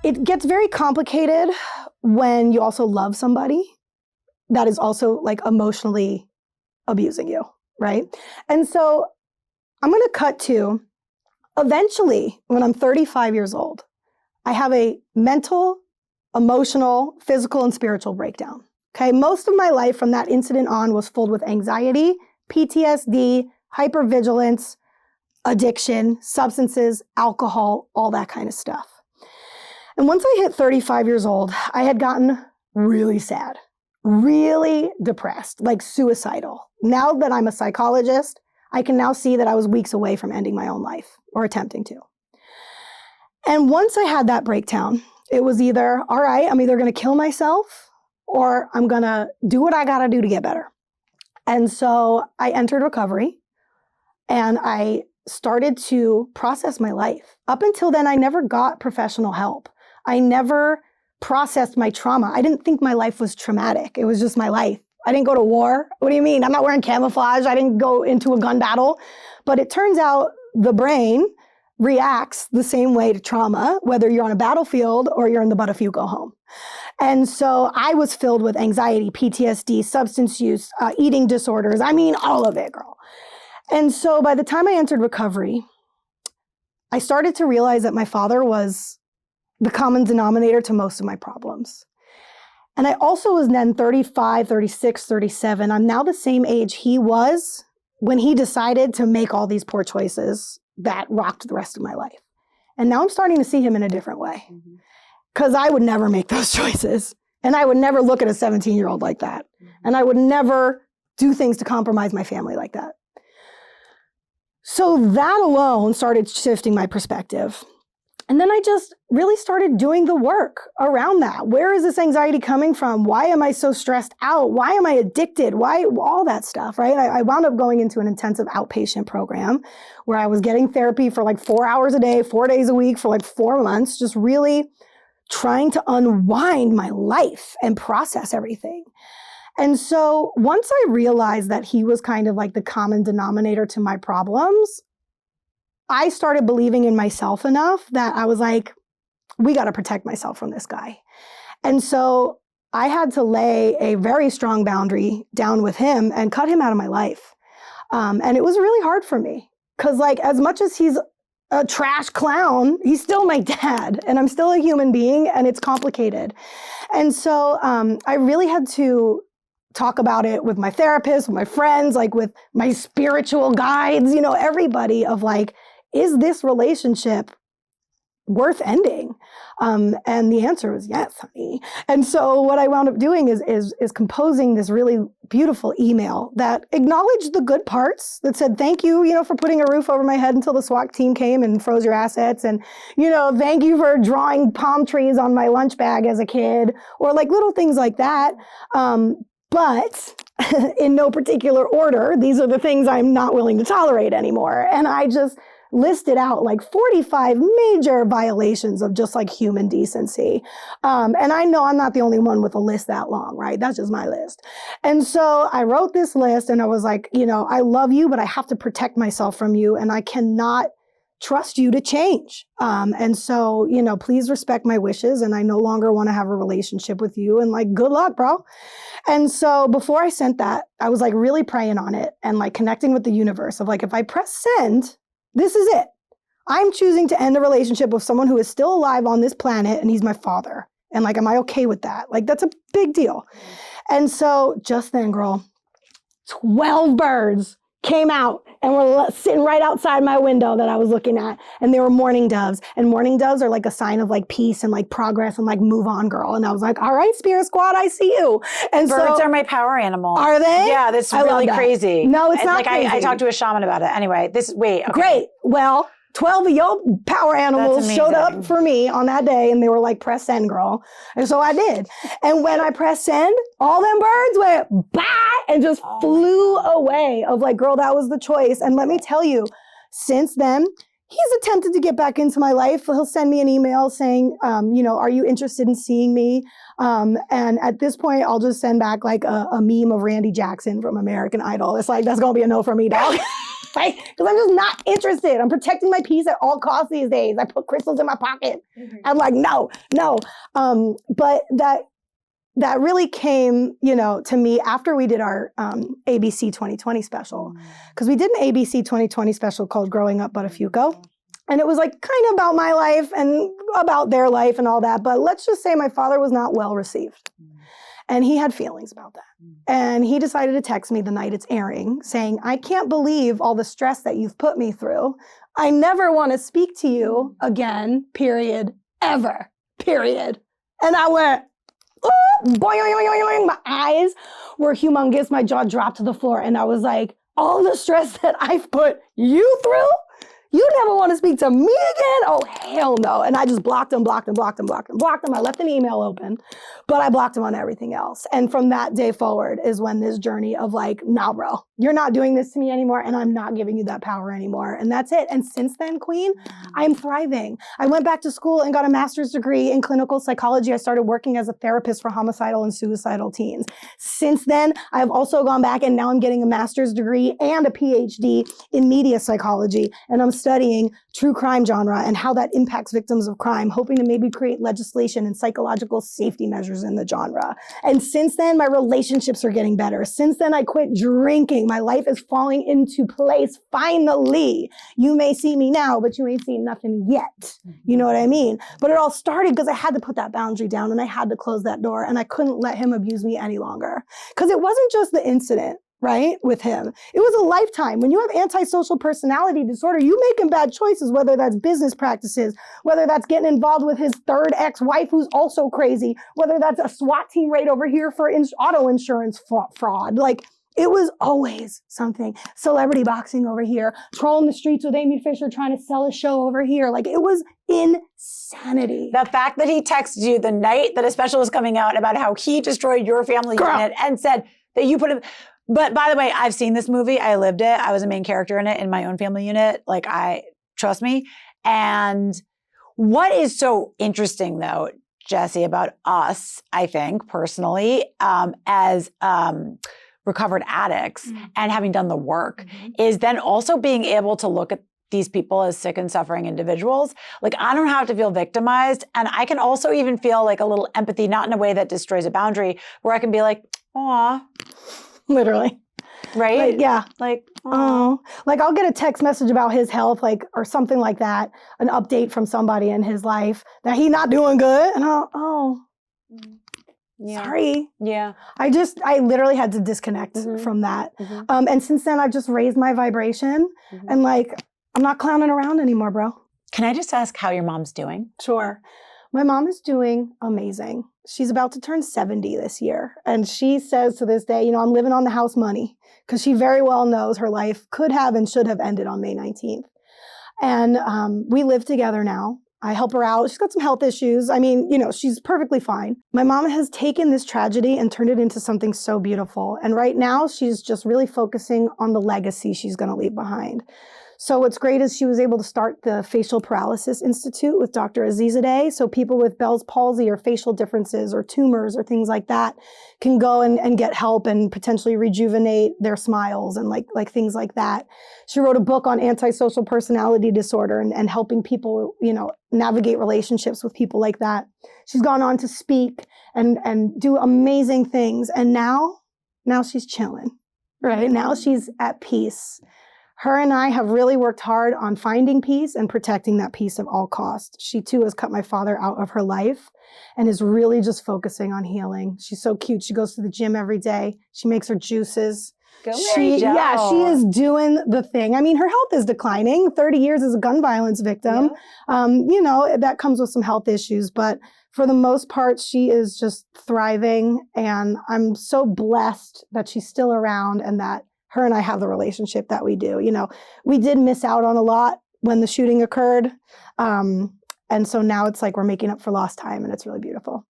it gets very complicated when you also love somebody that is also like emotionally abusing you, right? And so I'm going to cut to eventually when I'm 35 years old, I have a mental, emotional, physical, and spiritual breakdown. Okay, most of my life from that incident on was filled with anxiety, PTSD, hypervigilance, addiction, substances, alcohol, all that kind of stuff. And once I hit 35 years old, I had gotten really sad, really depressed, like suicidal. Now that I'm a psychologist, I can now see that I was weeks away from ending my own life or attempting to. And once I had that breakdown, it was either, all right, I'm either going to kill myself or I'm going to do what I got to do to get better. And so I entered recovery and I started to process my life. Up until then, I never got professional help. I never processed my trauma. I didn't think my life was traumatic. It was just my life. I didn't go to war. What do you mean? I'm not wearing camouflage. I didn't go into a gun battle. But it turns out the brain reacts the same way to trauma, whether you're on a battlefield or you're in the Buttafuoco home. And so I was filled with anxiety, PTSD, substance use, eating disorders. I mean, all of it, girl. And so by the time I entered recovery, I started to realize that my father was the common denominator to most of my problems. And I also was then 35, 36, 37. I'm now the same age he was when he decided to make all these poor choices that rocked the rest of my life. And now I'm starting to see him in a different way. Because I would never make those choices. And I would never look at a 17-year-old like that. And I would never do things to compromise my family like that. So that alone started shifting my perspective. And then I just really started doing the work around that. Where is this anxiety coming from? Why am I so stressed out? Why am I addicted? Why all that stuff, right? I wound up going into an intensive outpatient program where I was getting therapy for like 4 hours a day, 4 days a week for like 4 months, just really trying to unwind my life and process everything. And so once I realized that he was kind of like the common denominator to my problems, I started believing in myself enough that I was like, we got to protect myself from this guy. And so I had to lay a very strong boundary down with him and cut him out of my life. And it was really hard for me because like as much as he's a trash clown, he's still my dad and I'm still a human being and it's complicated. And so I really had to talk about it with my therapist, with my friends, like with my spiritual guides, you know, everybody of like, is this relationship worth ending? And the answer was yes, honey. And so what I wound up doing is composing this really beautiful email that acknowledged the good parts, that said, thank you, you know, for putting a roof over my head until the SWAT team came and froze your assets. And, you know, thank you for drawing palm trees on my lunch bag as a kid, or like little things like that. But in no particular order, these are the things I'm not willing to tolerate anymore. And I just listed out like 45 major violations of just like human decency. And I know I'm not the only one with a list that long, right? That's just my list. And so I wrote this list and I was like, you know, I love you, but I have to protect myself from you and I cannot trust you to change. And so, you know, please respect my wishes and I no longer want to have a relationship with you and like, good luck, bro. And so before I sent that, I was like really praying on it and like connecting with the universe of like, if I press send, this is it. I'm choosing to end a relationship with someone who is still alive on this planet and he's my father. And like, am I okay with that? Like, that's a big deal. And so just then, girl, 12 birds came out and were sitting right outside my window that I was looking at. And they were mourning doves. And mourning doves are like a sign of like peace and like progress and like move on, girl. And I was like, all right, Spirit Squad, I see you. And birds are my power animal. Are they? Yeah, that's really crazy. No, it's not like crazy. I talked to a shaman about it. Anyway, okay. Great. Well, 12 of your power animals showed up for me on that day and they were like, press send, girl. And so I did. And when I pressed send, all them birds went bye and just flew away of like, girl, that was the choice. And let me tell you, since then, he's attempted to get back into my life. He'll send me an email saying, you know, are you interested in seeing me? And at this point, I'll just send back like a meme of Randy Jackson from American Idol. It's like, that's going to be a no from me, dog. Like, because I'm just not interested. I'm protecting my peace at all costs these days. I put crystals in my pocket. I'm like, no. But that really came, to me after we did our ABC 2020 special. Because we did an ABC 2020 special called Growing Up Buttafuoco. And it was like kind of about my life and about their life and all that. But let's just say my father was not well received. And he had feelings about that. And he decided to text me the night it's airing saying, I can't believe all the stress that you've put me through. I never want to speak to you again, period, ever, period. And I went, boing, boing, boing, boing. My eyes were humongous. My jaw dropped to the floor. And I was like, all the stress that I've put you through? You never want to speak to me again? Oh, hell no. And I just blocked him. I left an email open, but I blocked him on everything else. And from that day forward is when this journey of like, nah, bro, you're not doing this to me anymore, and I'm not giving you that power anymore. And that's it. And since then, Queen, I'm thriving. I went back to school and got a master's degree in clinical psychology. I started working as a therapist for homicidal and suicidal teens. Since then, I've also gone back and now I'm getting a master's degree and a PhD in media psychology. And I'm studying true crime genre and how that impacts victims of crime, hoping to maybe create legislation and psychological safety measures in the genre. And since then, my relationships are getting better. Since then, I quit drinking. My life is falling into place. Finally, you may see me now, but you ain't seen nothing yet. You know what I mean? But it all started because I had to put that boundary down and I had to close that door and I couldn't let him abuse me any longer. Because it wasn't just the incident, right, with him. It was a lifetime. When you have antisocial personality disorder, you making bad choices, whether that's business practices, whether that's getting involved with his third ex-wife who's also crazy, whether that's a SWAT team raid over here for auto insurance fraud. Like, it was always something. Celebrity boxing over here, trolling the streets with Amy Fisher trying to sell a show over here. Like, it was insanity. The fact that he texted you the night that a special was coming out about how he destroyed your family unit and said that you put him... But by the way, I've seen this movie. I lived it. I was a main character in it in my own family unit. Like, trust me. And what is so interesting though, Jessie, about us, I think personally, as recovered addicts and having done the work is then also being able to look at these people as sick and suffering individuals. Like, I don't have to feel victimized. And I can also even feel like a little empathy, not in a way that destroys a boundary, where I can be like, aw. Literally. Right? Like, yeah. Like, oh. Like, I'll get a text message about his health, like, or something like that, an update from somebody in his life that he's not doing good. And sorry. Yeah. I literally had to disconnect from that. And since then, I've just raised my vibration and like, I'm not clowning around anymore, bro. Can I just ask how your mom's doing? Sure. My mom is doing amazing. She's about to turn 70 this year. And she says to this day, I'm living on the house money, because she very well knows her life could have and should have ended on May 19th. And we live together now. I help her out. She's got some health issues. I mean, she's perfectly fine. My mom has taken this tragedy and turned it into something so beautiful. And right now, she's just really focusing on the legacy she's going to leave behind. So what's great is she was able to start the Facial Paralysis Institute with Dr. Azizadeh. So people with Bell's palsy or facial differences or tumors or things like that can go and get help and potentially rejuvenate their smiles and like things like that. She wrote a book on antisocial personality disorder and helping people, navigate relationships with people like that. She's gone on to speak and do amazing things. And now she's chilling, right? Now she's at peace. Her and I have really worked hard on finding peace and protecting that peace at all costs. She too has cut my father out of her life and is really just focusing on healing. She's so cute. She goes to the gym every day. She makes her juices. She is doing the thing. I mean, her health is declining. 30 years as a gun violence victim. Yeah. That comes with some health issues, but for the most part, she is just thriving. And I'm so blessed that she's still around and that her and I have the relationship that we do. We did miss out on a lot when the shooting occurred. And so now it's like we're making up for lost time and it's really beautiful.